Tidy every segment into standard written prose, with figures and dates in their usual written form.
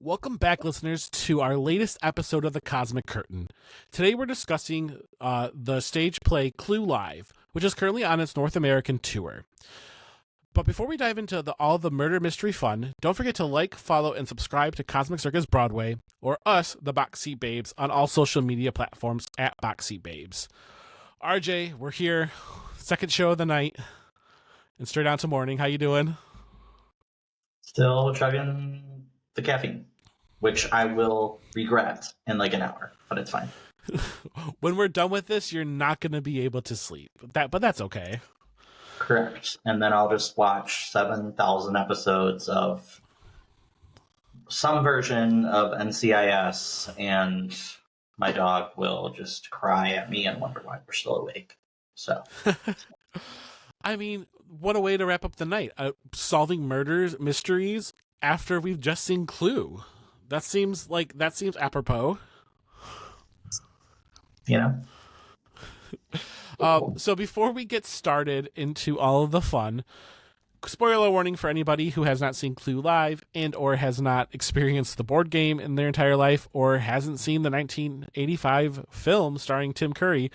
Welcome back, listeners, to our latest episode of The Cosmic Curtain. Today we're discussing the stage play Clue Live, which is currently on its North American tour. But before we dive into all the murder mystery fun, don't forget to like, follow, and subscribe to Cosmic Circus Broadway, or us, the Boxseat Babes, on all social media platforms at Boxseat Babes. RJ, we're here, second show of the night, and straight on to morning. How you doing? Still chugging the caffeine, which I will regret in like an hour, but it's fine. When we're done with this, you're not going to be able to sleep. But that's okay. Correct. And then I'll just watch 7,000 episodes of some version of NCIS, and my dog will just cry at me and wonder why we're still awake. So, I mean, what a way to wrap up the night. Solving mysteries after we've just seen Clue. That seems apropos. You know? So before we get started into all of the fun, spoiler warning for anybody who has not seen Clue Live and or has not experienced the board game in their entire life or hasn't seen the 1985 film starring Tim Curry.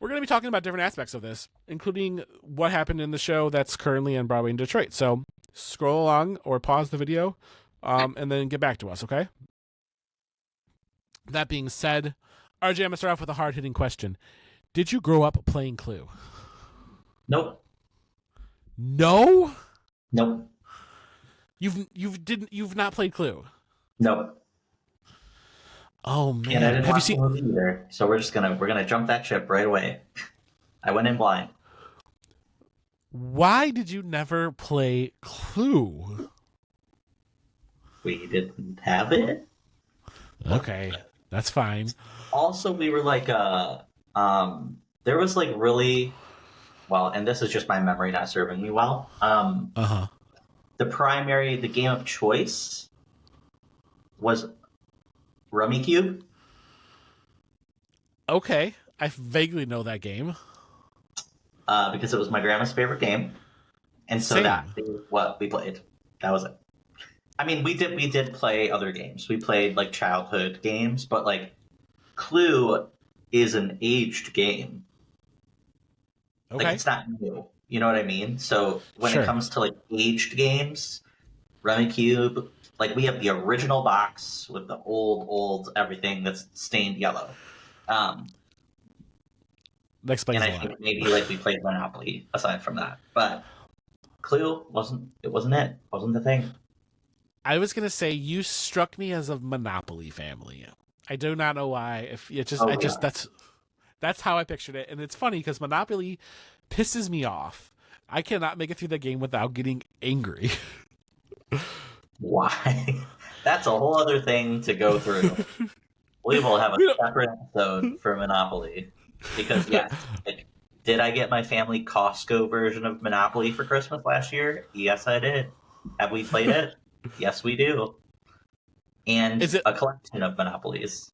We're going to be talking about different aspects of this, including what happened in the show that's currently on Broadway in Detroit. So scroll along or pause the video and then get back to us, okay? That being said, RJ, I'm going to start off with a hard-hitting question. Did you grow up playing Clue? Nope. No? Nope. You've not played Clue? Nope. Oh man. And I didn't watch the movie either, so we're gonna jump that ship right away. I went in blind. Why did you never play Clue? We didn't have it. Okay, that's fine. Also, we were like there was like really well, and this is just my memory not serving me well. The game of choice was Rummy Cube. Okay, I vaguely know that game. Because it was my grandma's favorite game, and so that is what we played. That was it. I mean, we did play other games. We played like childhood games, but like Clue is an aged game. Okay. Like, it's not new. You know what I mean? So when it comes to like aged games, Rummy Cube, like we have the original box with the old everything that's stained yellow. That explains and I think maybe like we played Monopoly aside from that, but Clue wasn't it. Wasn't the thing. I was gonna say you struck me as a Monopoly family. I do not know why. That's how I pictured it, and it's funny because Monopoly pisses me off. I cannot make it through the game without getting angry. Why? That's a whole other thing to go through. We will have a separate episode for Monopoly. Because, yes, did I get my family Costco version of Monopoly for Christmas last year? Yes, I did. Have we played it? Yes, we do. And Is it a collection of Monopolies.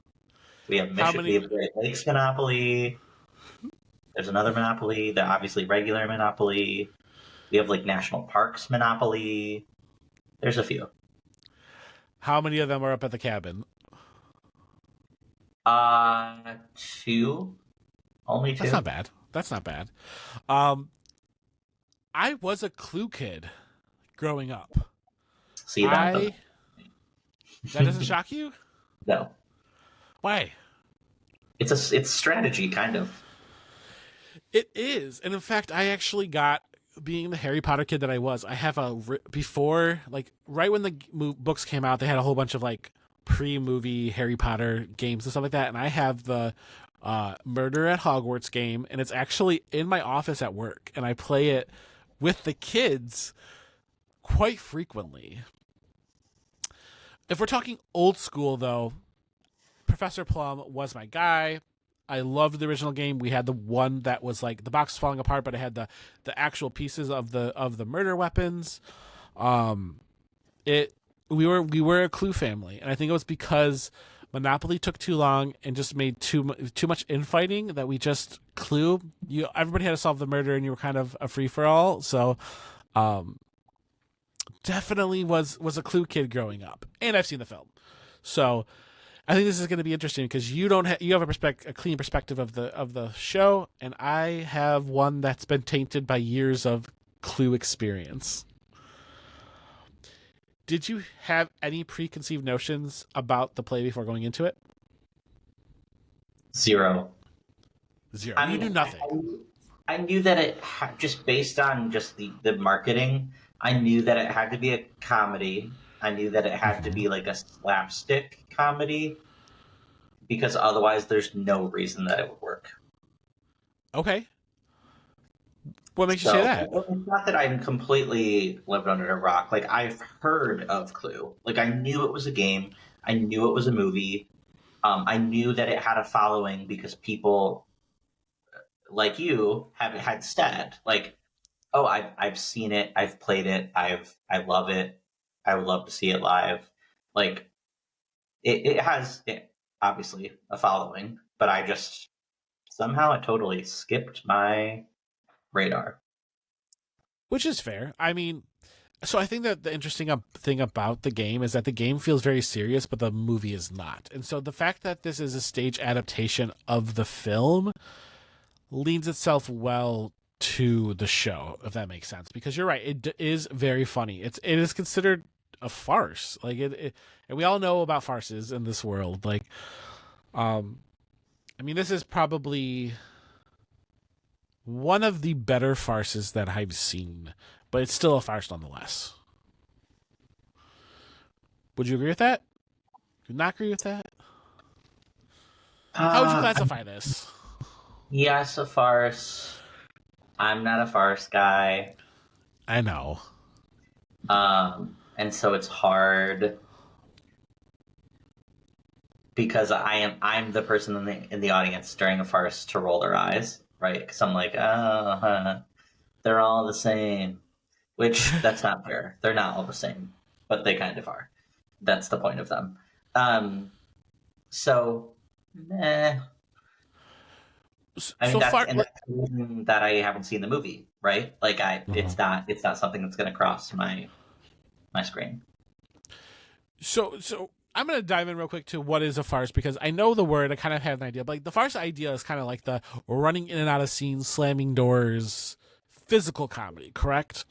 We have Great Lakes Monopoly. There's another Monopoly. The obviously regular Monopoly. We have like National Parks Monopoly. There's a few. How many of them are up at the cabin? 2. Only 2. That's not bad. I was a Clue kid growing up. See that? That doesn't shock you? No. Why? It's strategy, kind of. It is, and in fact, I actually got, being the Harry Potter kid that I was, I have before, like, right when the books came out, they had a whole bunch of, like, pre-movie Harry Potter games and stuff like that, and I have the Murder at Hogwarts game, and it's actually in my office at work, and I play it with the kids quite frequently. If we're talking old school, though, Professor Plum was my guy. I loved the original game. We had the one that was like the box was falling apart, but it had the actual pieces of the murder weapons. We were a Clue family, and I think it was because Monopoly took too long and just made too much infighting that we just Clue. Everybody had to solve the murder, and you were kind of a free for all. So definitely was a Clue kid growing up, and I've seen the film, so I think this is going to be interesting because you have a clean perspective of the show, and I have one that's been tainted by years of Clue experience. Did you have any preconceived notions about the play before going into it? Zero. Zero. I You mean, knew nothing. I knew that just based on just the marketing, I knew that it had to be a comedy. I knew that it had to be like a slapstick comedy because otherwise there's no reason that it would work. Okay. What makes you say So that? it's not that I'm completely lived under a rock. Like I've heard of Clue. Like I knew it was a game. I knew it was a movie. I knew that it had a following because people like you have had said like, "Oh, I've seen it. I've played it. I love it. I would love to see it live." Like it has obviously a following, but I just somehow it totally skipped my radar. Which is fair. I mean, so I think that the interesting thing about the game is that the game feels very serious, but the movie is not. And so the fact that this is a stage adaptation of the film leans itself well to the show, if that makes sense. Because you're right, it is very funny. It is considered a farce. Like and we all know about farces in this world. Like, I mean, this is probably one of the better farces that I've seen, but it's still a farce nonetheless. Would you agree with that? Would you not agree with that? How would you Uh, classify this? yes, a farce. I'm not a farce guy. I know. And so it's hard because I'm the person in the audience during a farce to roll their eyes, right? Because I'm like, they're all the same, which that's not fair. They're not all the same, but they kind of are. That's the point of them. So, eh. I mean, So far, that's the reason that I haven't seen the movie, right? Like, uh-huh. it's not something that's going to cross my screen. So I'm gonna dive in real quick to what is a farce because I know the word. I kind of had an idea, but like the farce idea is kind of like the running in and out of scenes, slamming doors, physical comedy, correct?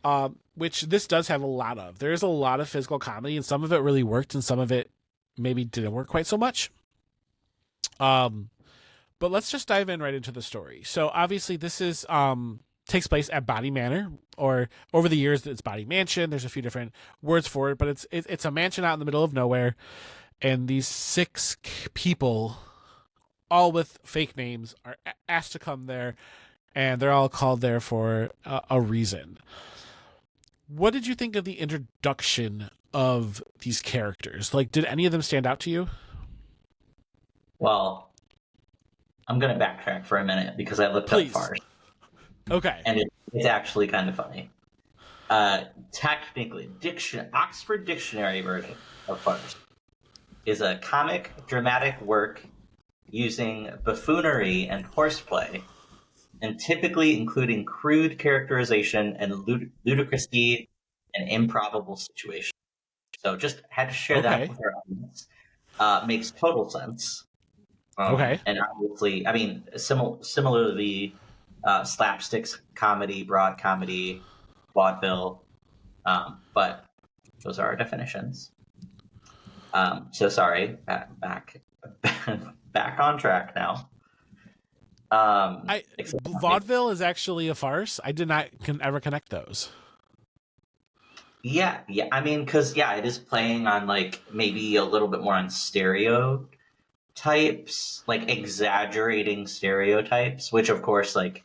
Which this does have a lot of. There is a lot of physical comedy, and some of it really worked, and some of it maybe didn't work quite so much. Um, but let's just dive in right into the story. So obviously, this is takes place at Boddy Manor, or over the years it's Boddy Mansion. There's a few different words for it, but it's a mansion out in the middle of nowhere, and these six people, all with fake names, are asked to come there, and they're all called there for a reason. What did you think of the introduction of these characters? Like, did any of them stand out to you? Well, I'm going to backtrack for a minute because I looked up Please. farce, Okay. and it's actually kind of funny. Technically, Oxford Dictionary version of farce is a comic dramatic work using buffoonery and horseplay, and typically including crude characterization and ludicrousy and improbable situations. So just had to share that Okay. with our audience. Makes total sense. Okay. And obviously, I mean, similarly, slapsticks, comedy, broad comedy, vaudeville, but those are our definitions. So sorry, back on track now. I Except vaudeville is actually a farce. I did not ever connect those. yeah, yeah. I mean, because yeah, it is playing on like maybe a little bit more on stereotypes, like exaggerating stereotypes, which of course, like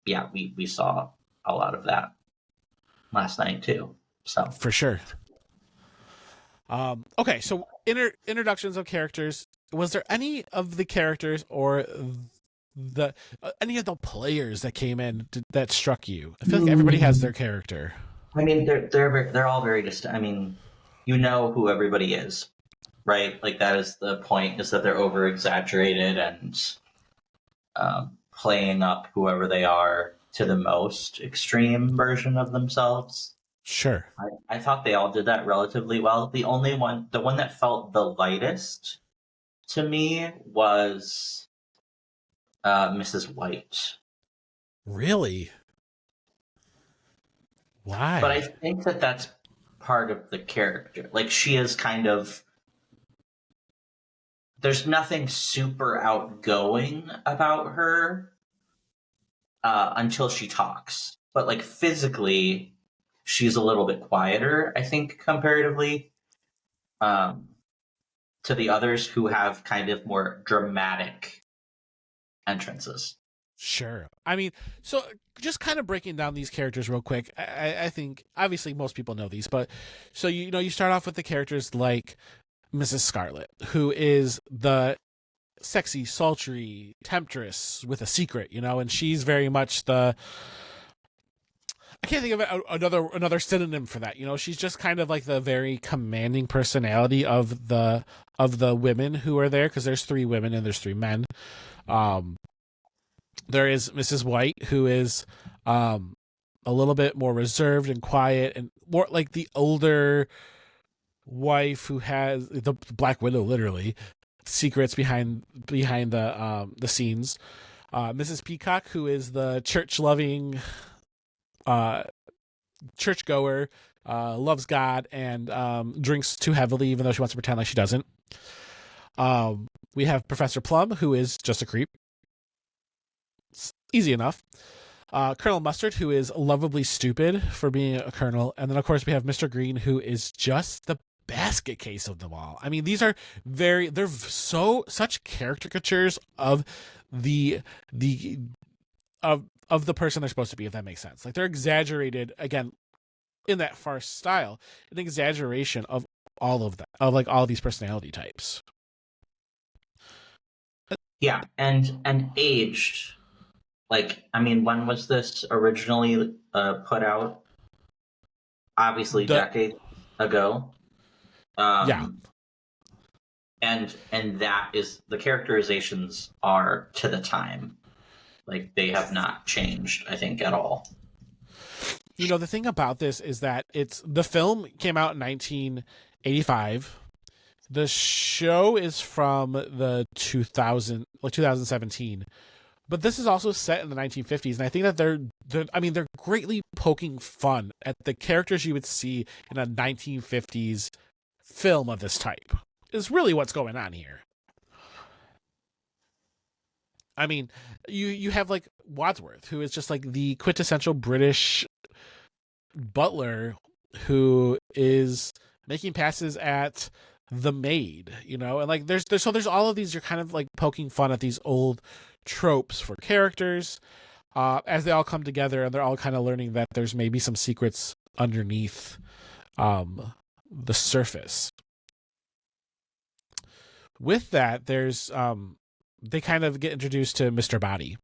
yeah, we saw a lot of that last night too. So For sure. Okay, so introductions of characters. Was there any of the characters or the any of the players that came in that struck you? I feel like everybody has their character. I mean, they're all very distinct. I mean, you know who everybody is, right? Like that is the point: is that they're over exaggerated and playing up whoever they are to the most extreme version of themselves. Sure. I thought they all did that relatively well. The one that felt the lightest to me was Mrs. White. Really? But I Why? think that that's part of the character. Like she is kind of there's nothing super outgoing about her until she talks. But like physically, she's a little bit quieter, I think, comparatively um, to the others who have kind of more dramatic entrances. Sure. I mean, so just kind of breaking down these characters real quick. I think obviously most people know these, but so you start off with the characters like Mrs. Scarlet, who is the sexy, sultry temptress with a secret, and she's very much the I can't think of another synonym for that. She's just kind of like the very commanding personality of the women who are there because there's three women and there's three men. Um, there is Mrs. White, who is um, a little bit more reserved and quiet and more like the older wife who has the Black Widow, literally secrets behind the scenes. Mrs. Peacock, who is the church loving uh, churchgoer, loves God and drinks too heavily, even though she wants to pretend like she doesn't. We have Professor Plum, who is just a creep. It's easy enough. Colonel Mustard, who is lovably stupid for being a colonel, and then of course we have Mr. Green, who is just the basket case of them all. I mean, they're such caricatures of the of the person they're supposed to be, if that makes sense. Like they're exaggerated again in that farce style, an exaggeration of all of that, of like all of these personality types. Yeah, and aged. Like, I mean, when was this originally put out? Obviously, The decades ago. Yeah, Um, and that is the characterizations are to the time. Like they have not changed, I think, at all. the thing about this is that the film came out in 1985. The show is from the 2017, but this is also set in the 1950s, and I think that they're greatly poking fun at the characters you would see in a 1950s film of this type. Is really what's going on here. I mean, you have like Wadsworth, who is just like the quintessential British butler who is making passes at the maid, and like there's all of these. You're kind of like poking fun at these old tropes for characters as they all come together, and they're all kind of learning that there's maybe some secrets underneath the surface. With that, there's they kind of get introduced to Mr. Boddy.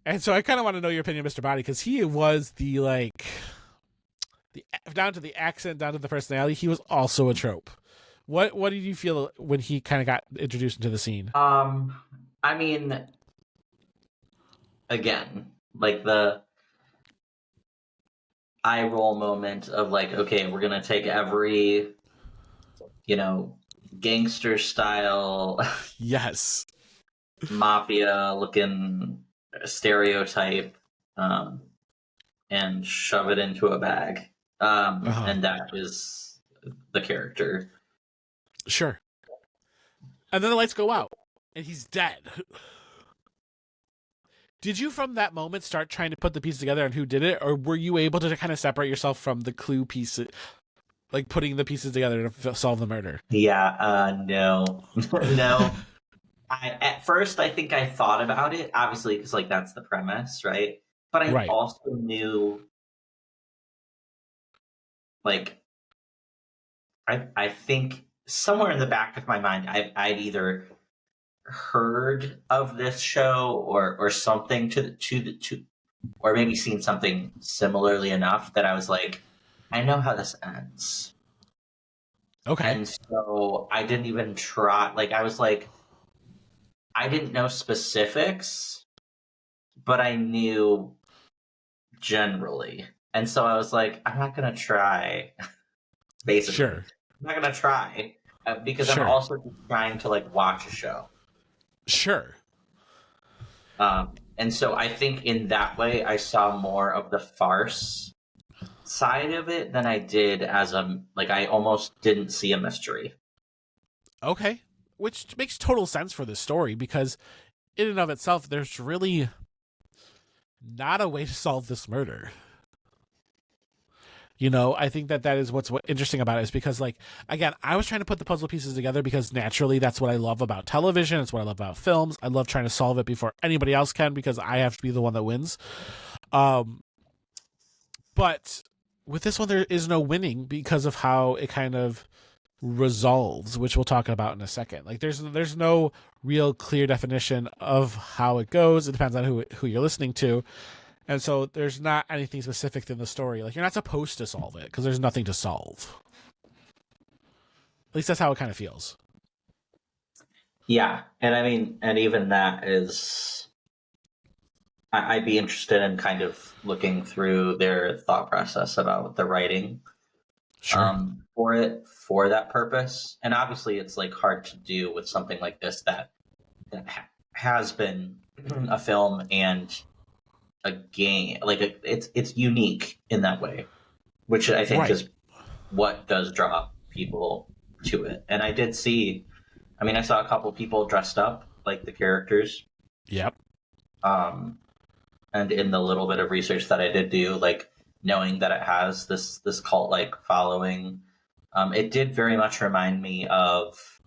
And so I kind of want to know your opinion of Mr. Boddy, because he was the down to the accent, down to the personality, he was also a trope. What did you feel when he kind of got introduced into the scene? I mean, again, like the eye roll moment of like, okay, we're gonna take every, you know, gangster style Yes. mafia looking stereotype um, and shove it into a bag. Uh-huh. And that is the character. Sure. And then the lights go out, and he's dead. Did you, from that moment, start trying to put the pieces together on who did it, or were you able to kind of separate yourself from the clue piece, like putting the pieces together to solve the murder? Yeah, no. No. At first, I think I thought about it, obviously, because like that's the premise, right? But I Right. also knew, like, I think somewhere in the back of my mind, I'd either heard of this show or something to or maybe seen something similarly enough that I was like, I know how this ends. Okay. And so I didn't even try. Like, I was like, I didn't know specifics, but I knew generally. And so I was like, I'm not gonna try. Basically, Sure. I'm not gonna try because I'm Sure. also just trying to like watch a show. Sure. And so I think in that way, I saw more of the farce side of it than I did as a like. I almost didn't see a mystery. Okay. Which makes total sense for this story because in and of itself, there's really not a way to solve this murder. I think that is what's interesting about it is because, like, again, I was trying to put the puzzle pieces together because naturally that's what I love about television. It's what I love about films. I love trying to solve it before anybody else can because I have to be the one that wins. But with this one, there is no winning because of how it kind of resolves, which we'll talk about in a second. Like, there's no real clear definition of how it goes. It depends on who you're listening to. And so there's not anything specific in the story. Like, you're not supposed to solve it because there's nothing to solve. At least that's how it kind of feels. Yeah, and I mean, and even that is, I'd be interested in kind of looking through their thought process about the writing Sure. for it for that purpose. And obviously, it's like hard to do with something like this that has been a film and a game. Like it's unique in that way, which I think Right. is what does draw people to it. And I did see, I mean, I saw a couple people dressed up like the characters. Yep. And in the little bit of research that I did do, like knowing that it has this cult like following, it did very much remind me of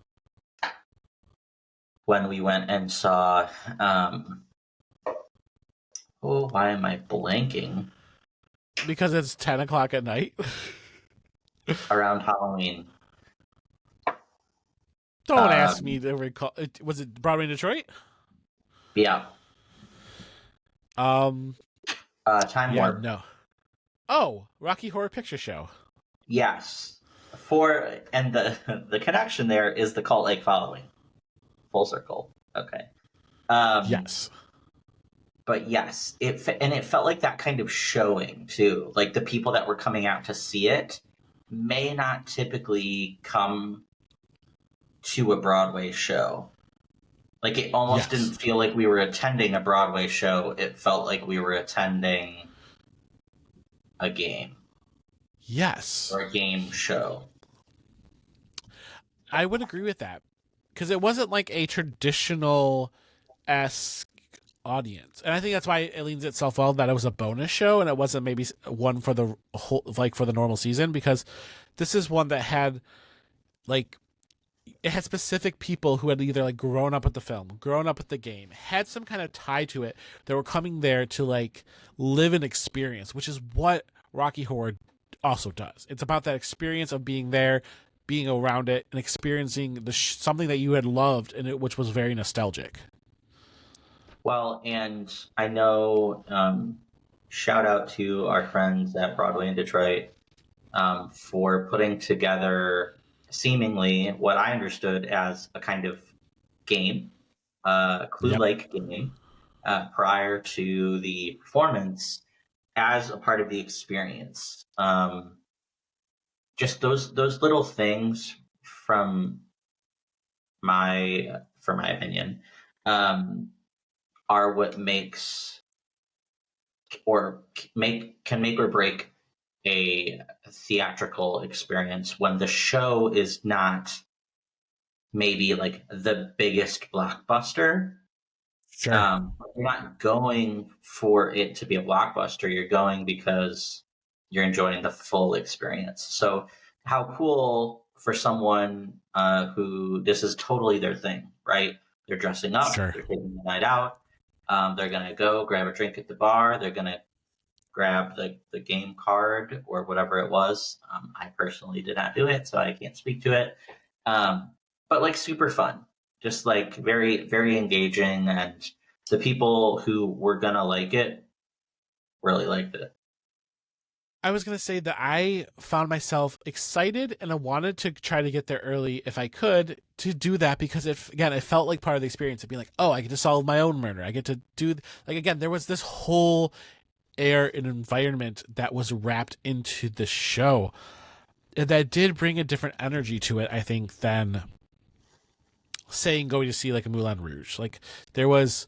when we went and saw. Oh, why am I blanking? Because it's 10 o'clock at night. Around Halloween. Don't ask me to recall. Was it Broadway in Detroit? Yeah. Time Warp. No. Oh, Rocky Horror Picture Show. Yes. And the connection there is the cult like following. Full circle. Okay. Yes. But yes, it felt like that kind of showing too. Like the people that were coming out to see it may not typically come to a Broadway show. Like it almost didn't feel like we were attending a Broadway show. It felt like we were attending a game. Yes. Or a game show. I would agree with that. Because it wasn't like a traditional-esque audience. And I think that's why it leans itself well that it was a bonus show and it wasn't maybe one for the whole, like for the normal season, because this is one that had like, it had specific people who had either like grown up with the film, grown up with the game, had some kind of tie to it, that were coming there to like live an experience, which is what Rocky Horror also does. It's about that experience of being there, being around it, and experiencing something that you had loved, and which was very nostalgic. Well, and I know, shout out to our friends at Broadway in Detroit for putting together seemingly what I understood as a kind of game, clue-like game, prior to the performance as a part of the experience. Just those little things for my opinion, are what makes can make or break a theatrical experience when the show is not maybe like the biggest blockbuster. Sure. You're not going for it to be a blockbuster. You're going because you're enjoying the full experience. So how cool for someone who this is totally their thing, right? They're dressing up, Sure. they're taking the night out. They're going to go grab a drink at the bar. They're going to grab the game card or whatever it was. I personally did not do it, so I can't speak to it. But like super fun, just like very, very engaging. And the people who were going to like it really liked it. I was going to say that I found myself excited and I wanted to try to get there early if I could to do that, because it felt like part of the experience of being like, oh, I get to solve my own murder. I get to do, like, again, there was this whole air and environment that was wrapped into the show that did bring a different energy to it, I think, than saying going to see like a Moulin Rouge. Like there was,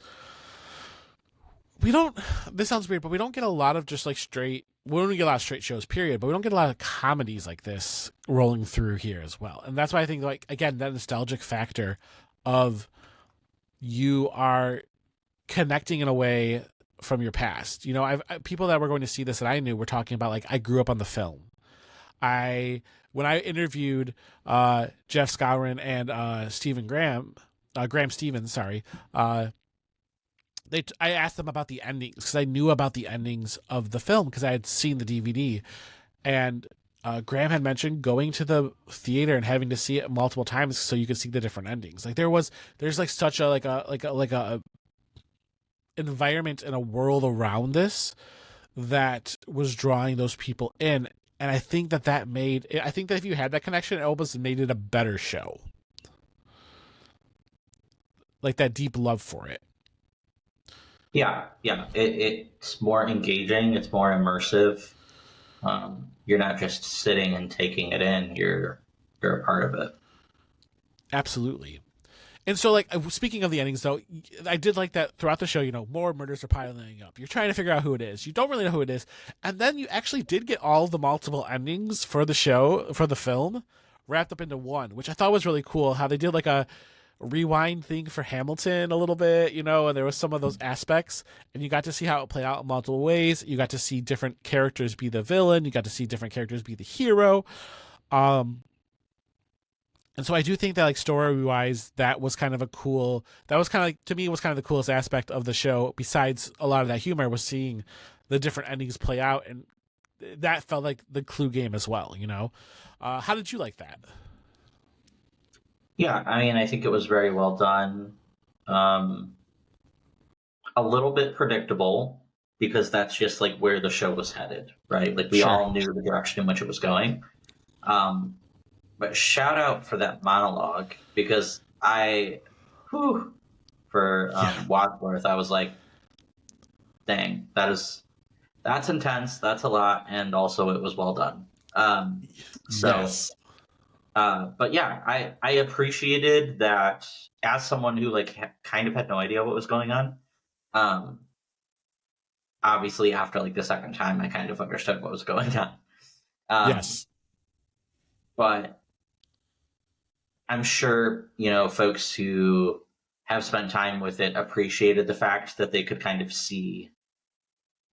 we don't, this sounds weird, but we don't get a lot of just like straight, we don't get a lot of straight shows, period, but we don't get a lot of comedies like this rolling through here as well. And that's why I think, like, again, that nostalgic factor of you are connecting in a way from your past. You know, people that were going to see this that I knew were talking about, like, I grew up on the film. When I interviewed Jeff Skowron and Stephen Graham, Graham Stevens, sorry, I asked them about the endings because I knew about the endings of the film because I had seen the DVD, and Graham had mentioned going to the theater and having to see it multiple times so you could see the different endings. Like there's like such a like a environment and a world around this that was drawing those people in. And I think that I think that if you had that connection, it almost made it a better show. Like that deep love for it. Yeah. It's more engaging. It's more immersive. You're not just sitting and taking it in. You're a part of it. Absolutely. And so, like, speaking of the endings, though, I did like that throughout the show, you know, more murders are piling up. You're trying to figure out who it is. You don't really know who it is. And then you actually did get all the multiple endings for the show, for the film, wrapped up into one, which I thought was really cool. How they did, like, a rewind thing for Hamilton a little bit, you know, and there was some of those aspects. And you got to see how it played out in multiple ways. You got to see different characters be the villain. You got to see different characters be the hero. And so I do think that, like, story-wise, that was kind of like, to me, was kind of the coolest aspect of the show, besides a lot of that humor, was seeing the different endings play out, and that felt like the Clue game as well, you know? How did you like that? Yeah, I mean, I think it was very well done. A little bit predictable, because that's just, like, where the show was headed, right? Like, we all knew the direction in which it was going. But shout out for that monologue, because for Wadsworth, I was like, dang, that's intense. That's a lot. And also it was well done. Yes. But yeah, I appreciated that as someone who like kind of had no idea what was going on. Obviously after like the second time, I kind of understood what was going on. Yes. But I'm sure, you know, folks who have spent time with it appreciated the fact that they could kind of see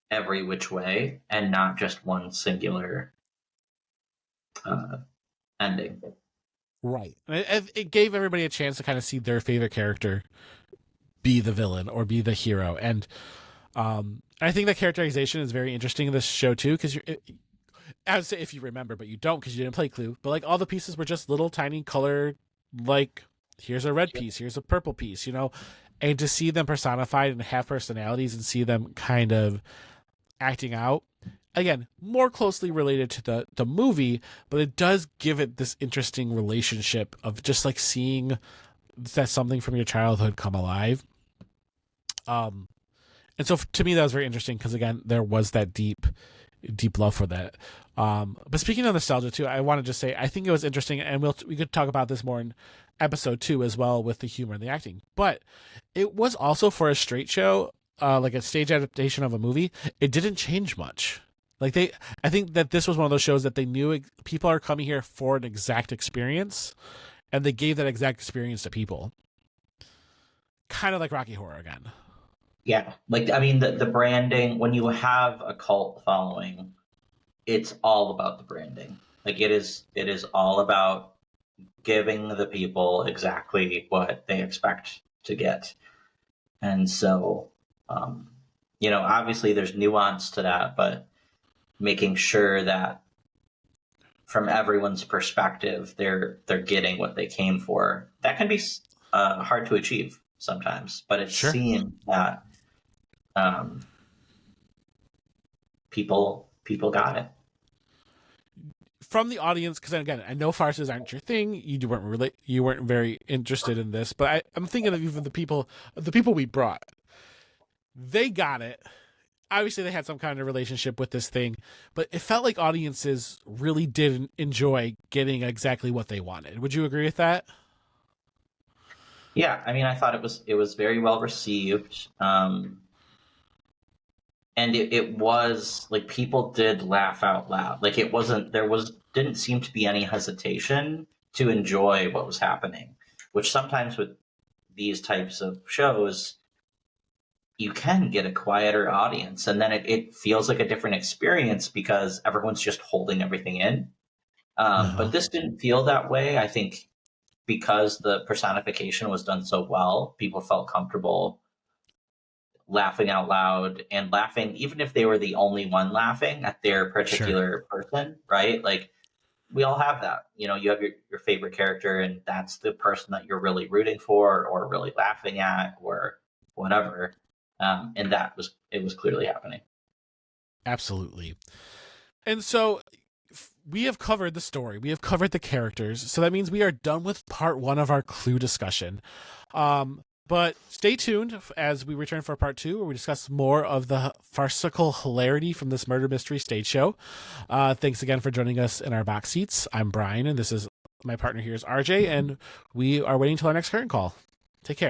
every which way and not just one singular ending. Right. It gave everybody a chance to kind of see their favorite character be the villain or be the hero. And I think that characterization is very interesting in this show, too, because I would say if you remember, but you don't because you didn't play Clue. But like all the pieces were just little tiny color, like here's a red piece, here's a purple piece, you know, and to see them personified and have personalities and see them kind of acting out, again, more closely related to the movie, but it does give it this interesting relationship of just like seeing that something from your childhood come alive. And so to me that was very interesting because again there was that deep love for that. But speaking of nostalgia too, I want to just say I think it was interesting, and we could talk about this more in episode 2 as well with the humor and the acting. But it was also for a straight show, like a stage adaptation of a movie. It didn't change much. Like I think that this was one of those shows that they knew people are coming here for an exact experience, and they gave that exact experience to people. Kind of like Rocky Horror again. Yeah, like I mean the branding, when you have a cult following, it's all about the branding. Like it is all about giving the people exactly what they expect to get. And so you know, obviously there's nuance to that, but making sure that from everyone's perspective they're getting what they came for, that can be hard to achieve sometimes, but it seems that people got it from the audience, because again I know farces aren't your thing. You weren't very interested in this, but I'm thinking of even the people we brought. They got it. obviously they had some kind of relationship with this thing, but it felt like audiences really didn't enjoy getting exactly what they wanted. Would you agree with that? Yeah, I mean, I thought it was very well received, and it was like people did laugh out loud. Like it wasn't there was didn't seem to be any hesitation to enjoy what was happening, which sometimes with these types of shows you can get a quieter audience, and then it feels like a different experience because everyone's just holding everything in. But Uh-huh. this didn't feel that way. I think because the personification was done so well, people felt comfortable laughing out loud and laughing, even if they were the only one laughing at their Sure. particular person, right? Like we all have that. You know, you have your favorite character, and that's the person that you're really rooting for or really laughing at or whatever. And it was clearly happening. Absolutely. And so we have covered the story, we have covered the characters, so that means we are done with part one of our Clue discussion. But stay tuned as we return for part two, where we discuss more of the farcical hilarity from this murder mystery stage show. Thanks again for joining us in our box seats. I'm Brian, and this is my partner here is RJ, and we are waiting till our next curtain call. Take care.